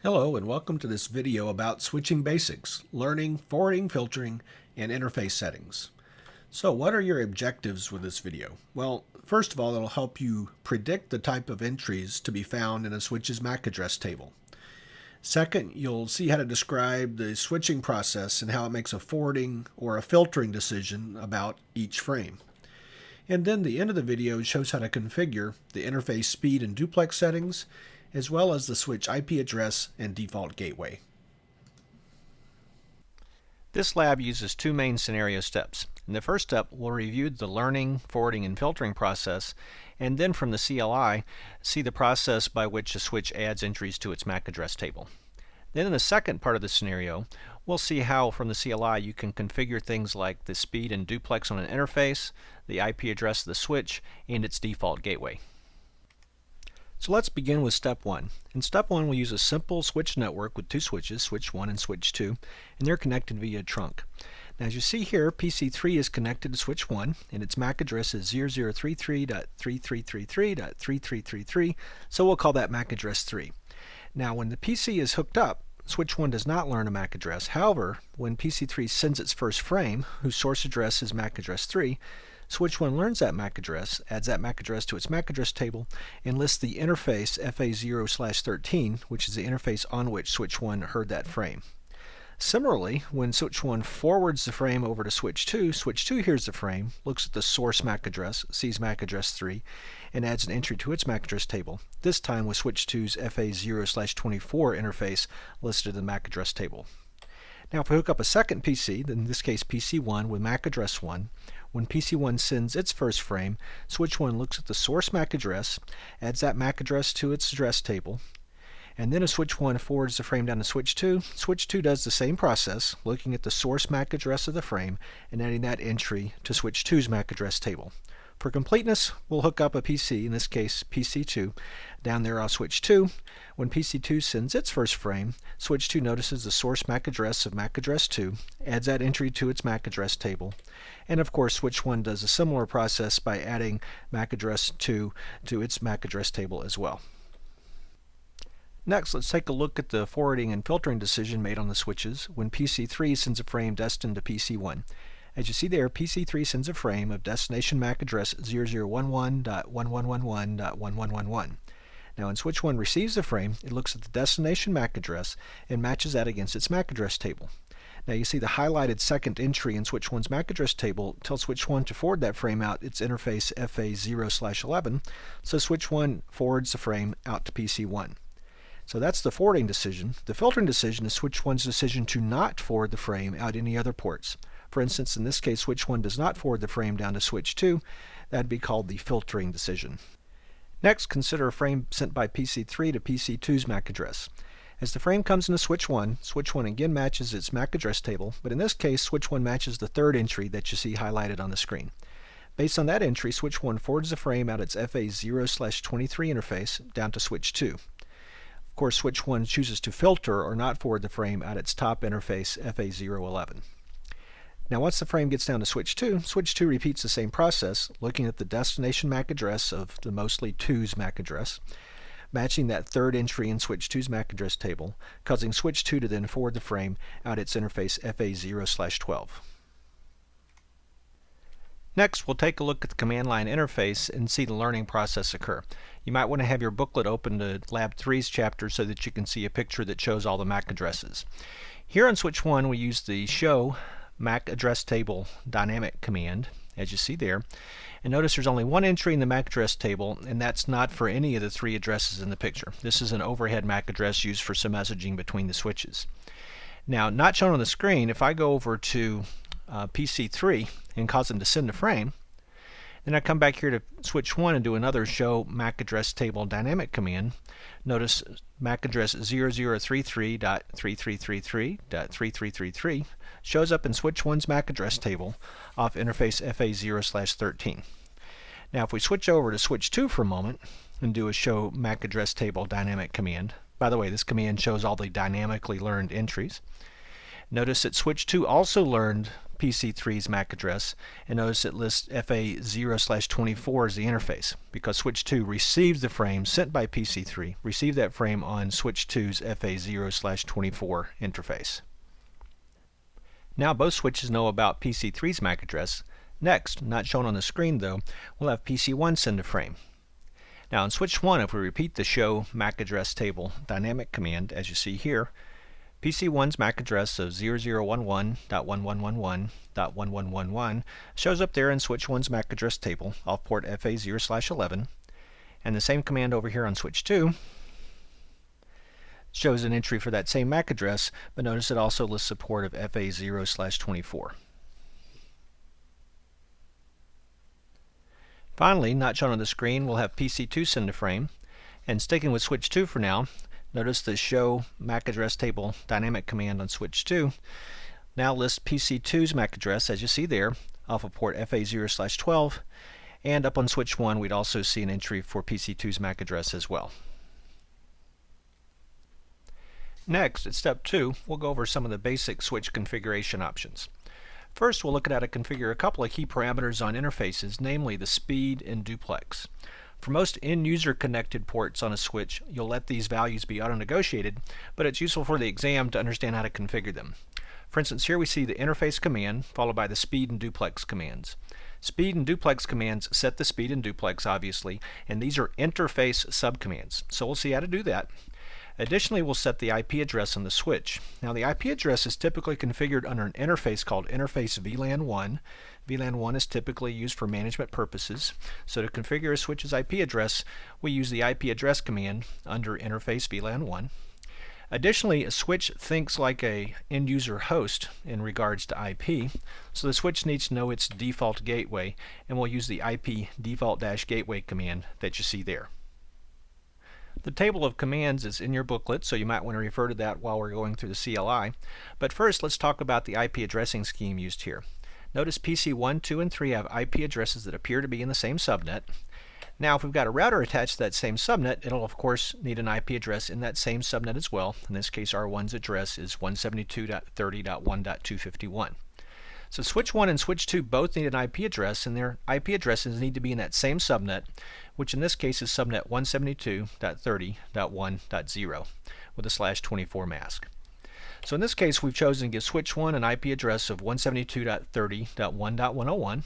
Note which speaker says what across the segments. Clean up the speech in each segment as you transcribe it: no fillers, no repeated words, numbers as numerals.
Speaker 1: Hello and welcome to this video about switching basics, learning, forwarding, filtering, and interface settings. So what are your objectives with this video? Well, first of all, it'll help you predict the type of entries to be found in a switch's MAC address table. Second, you'll see how to describe the switching process and how it makes a forwarding or a filtering decision about each frame. And then the end of the video shows how to configure the interface speed and duplex settings, as well as the switch IP address and default gateway.
Speaker 2: This lab uses two main scenario steps. In the first step, we'll review the learning, forwarding, and filtering process, and then from the CLI, see the process by which a switch adds entries to its MAC address table. Then in the second part of the scenario, we'll see how from the CLI you can configure things like the speed and duplex on an interface, the IP address of the switch, and its default gateway. So let's begin with step 1. In step 1, we'll use a simple switch network with two switches, switch 1 and switch 2, and they're connected via a trunk. Now as you see here, PC3 is connected to switch 1, and its MAC address is 0033.3333.3333, so we'll call that MAC address 3. Now when the PC is hooked up, switch 1 does not learn a MAC address. However, when PC3 sends its first frame, whose source address is MAC address 3, switch 1 learns that MAC address, adds that MAC address to its MAC address table, and lists the interface FA0/13, which is the interface on which switch 1 heard that frame. Similarly, when switch 1 forwards the frame over to switch 2 hears the frame, looks at the source MAC address, sees MAC address 3, and adds an entry to its MAC address table, this time with switch 2's FA0/24 interface listed in the MAC address table. Now if we hook up a second PC, in this case PC1 with MAC address 1, when PC1 sends its first frame, switch 1 looks at the source MAC address, adds that MAC address to its address table, and then as switch 1 forwards the frame down to switch 2 does the same process, looking at the source MAC address of the frame and adding that entry to switch 2's MAC address table. For completeness, we'll hook up a PC, in this case PC2, down there on switch 2. When PC2 sends its first frame, switch 2 notices the source MAC address of MAC address 2, adds that entry to its MAC address table, and of course switch 1 does a similar process by adding MAC address 2 to its MAC address table as well. Next, let's take a look at the forwarding and filtering decision made on the switches when PC3 sends a frame destined to PC1. As you see there, PC3 sends a frame of destination MAC address 0011.1111.1111. Now when switch 1 receives the frame, it looks at the destination MAC address and matches that against its MAC address table. Now you see the highlighted second entry in switch 1's MAC address table tells switch 1 to forward that frame out its interface FA0/11, so switch 1 forwards the frame out to PC1. So that's the forwarding decision. The filtering decision is switch 1's decision to not forward the frame out any other ports. For instance, in this case, switch 1 does not forward the frame down to switch 2. That would be called the filtering decision. Next, consider a frame sent by PC3 to PC2's MAC address. As the frame comes into switch 1 again matches its MAC address table, but in this case, switch 1 matches the third entry that you see highlighted on the screen. Based on that entry, switch 1 forwards the frame out its FA0/23 interface down to switch 2. Of course, switch 1 chooses to filter or not forward the frame out its top interface FA011. Now once the frame gets down to switch 2 repeats the same process, looking at the destination MAC address of the mostly 2's MAC address, matching that third entry in switch 2's MAC address table, causing switch 2 to then forward the frame out its interface FA0/12. Next, we'll take a look at the command line interface and see the learning process occur. You might want to have your booklet open to Lab 3's chapter so that you can see a picture that shows all the MAC addresses. Here on switch 1, we use the show MAC address table dynamic command, as you see there. And notice there's only one entry in the MAC address table, and that's not for any of the three addresses in the picture. This is an overhead MAC address used for some messaging between the switches. Now, not shown on the screen, if I go over to PC3 and cause them to send a frame, then I come back here to switch 1 and do another show MAC address table dynamic command. Notice MAC address 0033.3333.3333 shows up in switch 1's MAC address table off interface FA0/13. Now if we switch over to switch 2 for a moment and do a show MAC address table dynamic command, by the way, this command shows all the dynamically learned entries. Notice that switch 2 also learned PC3's MAC address, and notice it lists FA0/24 as the interface, because switch 2 received the frame sent by PC3, received that frame on switch 2's FA0/24 interface. Now both switches know about PC3's MAC address. Next, not shown on the screen though, we'll have PC1 send a frame. Now in switch 1, if we repeat the show MAC address table dynamic command, as you see here, PC1's MAC address of 0011.1111.1111 shows up there in switch 1's MAC address table off port FA0/11, and the same command over here on switch 2 shows an entry for that same MAC address, but notice it also lists support of FA0/24. Finally, not shown on the screen, we'll have PC2 send a frame, and sticking with switch 2 for now, notice the show MAC address table dynamic command on switch 2 now lists PC2's MAC address, as you see there, off of port FA0/12, and up on switch 1 we'd also see an entry for PC2's MAC address as well. Next, at step 2, we'll go over some of the basic switch configuration options. First, we'll look at how to configure a couple of key parameters on interfaces, namely the speed and duplex. For most end-user connected ports on a switch, you'll let these values be auto-negotiated, but it's useful for the exam to understand how to configure them. For instance, here we see the interface command followed by the speed and duplex commands. Speed and duplex commands set the speed and duplex, obviously, and these are interface subcommands, so we'll see how to do that. Additionally, we'll set the IP address on the switch. Now the IP address is typically configured under an interface called interface VLAN 1. VLAN 1 is typically used for management purposes. So to configure a switch's IP address, we use the IP address command under interface VLAN 1. Additionally, a switch thinks like a end-user host in regards to IP, so the switch needs to know its default gateway, and we'll use the IP default-gateway command that you see there. The table of commands is in your booklet, so you might want to refer to that while we're going through the CLI. But first, let's talk about the IP addressing scheme used here. Notice PC 1, 2, and 3 have IP addresses that appear to be in the same subnet. Now, if we've got a router attached to that same subnet, it'll of course need an IP address in that same subnet as well. In this case, R1's address is 172.30.1.251. So switch 1 and switch 2 both need an IP address, and their IP addresses need to be in that same subnet, which in this case is subnet 172.30.1.0 with a /24 mask. So in this case, we've chosen to give switch 1 an IP address of 172.30.1.101,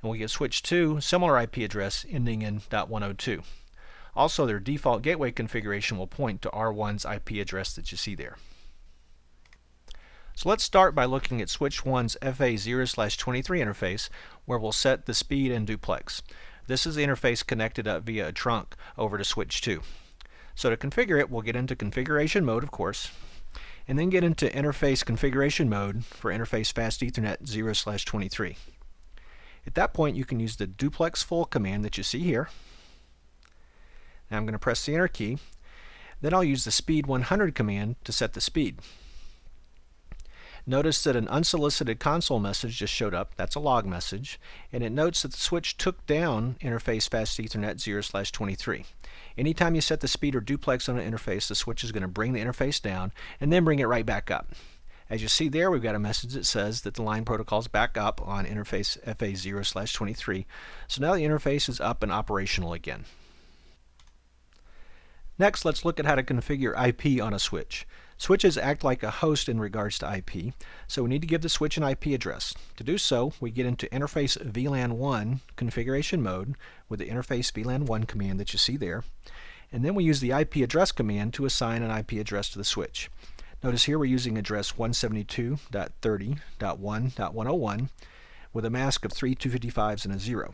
Speaker 2: and we give switch 2 similar IP address ending in .102. Also, their default gateway configuration will point to R1's IP address that you see there. So let's start by looking at switch 1's FA0/23 interface, where we'll set the speed and duplex. This is the interface connected up via a trunk over to switch 2. So to configure it, we'll get into configuration mode, of course, and then get into interface configuration mode for interface fast Ethernet 0/23. At that point, you can use the duplex full command that you see here. Now I'm going to press the enter key. Then I'll use the speed 100 command to set the speed. Notice that an unsolicited console message just showed up. That's a log message, and it notes that the switch took down interface fast Ethernet 0/23. Anytime you set the speed or duplex on an interface, the switch is going to bring the interface down and then bring it right back up. As you see there, we've got a message that says that the line protocol is back up on interface FA0/23. So now the interface is up and operational again. Next, let's look at how to configure IP on a switch. Switches act like a host in regards to IP, so we need to give the switch an IP address. To do so, we get into interface VLAN 1 configuration mode with the interface VLAN 1 command that you see there, and then we use the IP address command to assign an IP address to the switch. Notice here we're using address 172.30.1.101 with a mask of 3 255s and a 0.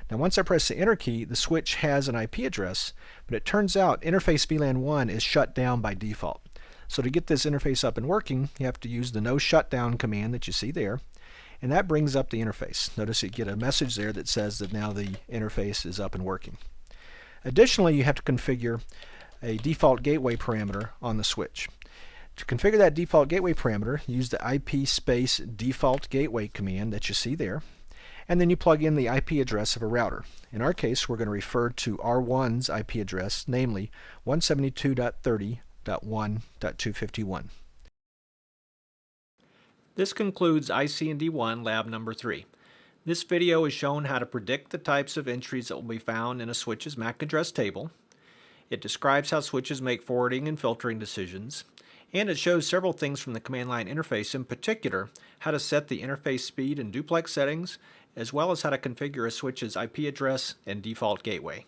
Speaker 2: Now once I press the enter key, the switch has an IP address, but it turns out interface VLAN 1 is shut down by default. So to get this interface up and working, you have to use the no shutdown command that you see there, and that brings up the interface. Notice you get a message there that says that now the interface is up and working. Additionally, you have to configure a default gateway parameter on the switch. To configure that default gateway parameter, use the IP space default gateway command that you see there, and then you plug in the IP address of a router. In our case, we're going to refer to R1's IP address, namely 172.30.1.251.
Speaker 1: This concludes IC&D1 Lab number 3. This video has shown how to predict the types of entries that will be found in a switch's MAC address table. It describes how switches make forwarding and filtering decisions, and it shows several things from the command line interface, in particular how to set the interface speed and duplex settings, as well as how to configure a switch's IP address and default gateway.